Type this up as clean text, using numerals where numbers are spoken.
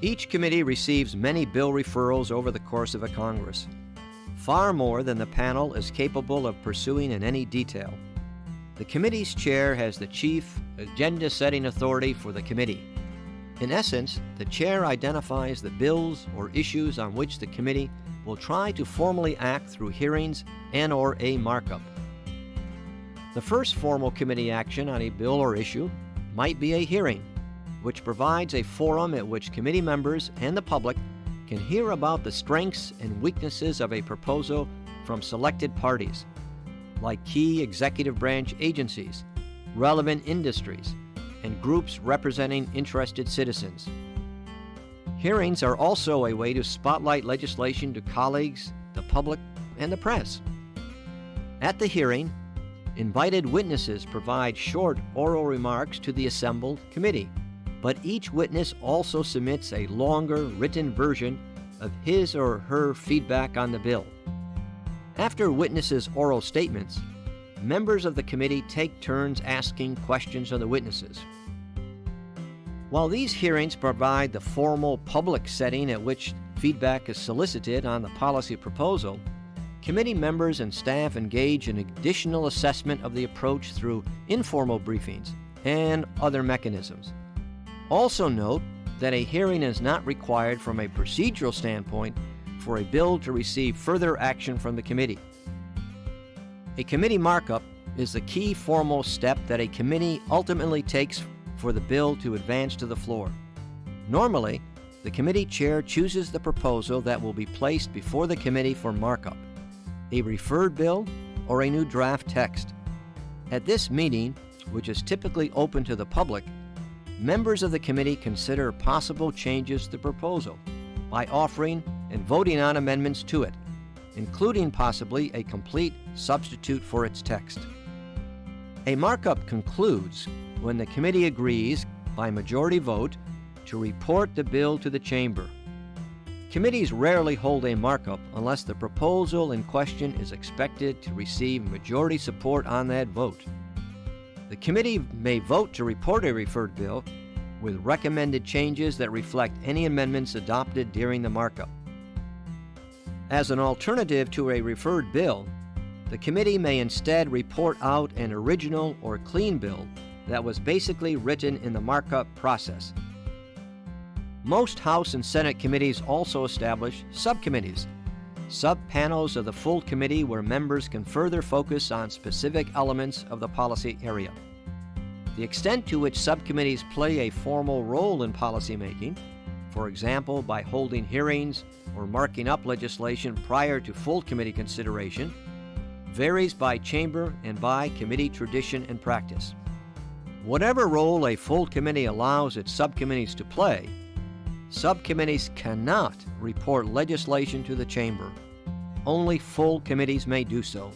Each committee receives many bill referrals over the course of a Congress, far more than the panel is capable of pursuing in any detail. The committee's chair has the chief agenda-setting authority for the committee. In essence, the chair identifies the bills or issues on which the committee will try to formally act through hearings and/or a markup. The first formal committee action on a bill or issue might be a hearing, which provides a forum at which committee members and the public can hear about the strengths and weaknesses of a proposal from selected parties, like key executive branch agencies, relevant industries, and groups representing interested citizens. Hearings are also a way to spotlight legislation to colleagues, the public, and the press. At the hearing, invited witnesses provide short oral remarks to the assembled committee, but each witness also submits a longer written version of his or her feedback on the bill. After witnesses' oral statements, members of the committee take turns asking questions of the witnesses. While these hearings provide the formal public setting at which feedback is solicited on the policy proposal, committee members and staff engage in additional assessment of the approach through informal briefings and other mechanisms. Also note that a hearing is not required from a procedural standpoint for a bill to receive further action from the committee. A committee markup is the key formal step that a committee ultimately takes for the bill to advance to the floor. Normally, the committee chair chooses the proposal that will be placed before the committee for markup, a referred bill or a new draft text. At this meeting, which is typically open to the public, members of the committee consider possible changes to the proposal by offering and voting on amendments to it, including possibly a complete substitute for its text. A markup concludes when the committee agrees, by majority vote, to report the bill to the chamber. Committees rarely hold a markup unless the proposal in question is expected to receive majority support on that vote. The committee may vote to report a referred bill with recommended changes that reflect any amendments adopted during the markup. As an alternative to a referred bill, the committee may instead report out an original or clean bill that was basically written in the markup process. Most House and Senate committees also establish subcommittees, sub-panels of the full committee where members can further focus on specific elements of the policy area. The extent to which subcommittees play a formal role in policymaking, for example by holding hearings or marking up legislation prior to full committee consideration, varies by chamber and by committee tradition and practice. Whatever role a full committee allows its subcommittees to play, subcommittees cannot report legislation to the chamber. Only full committees may do so.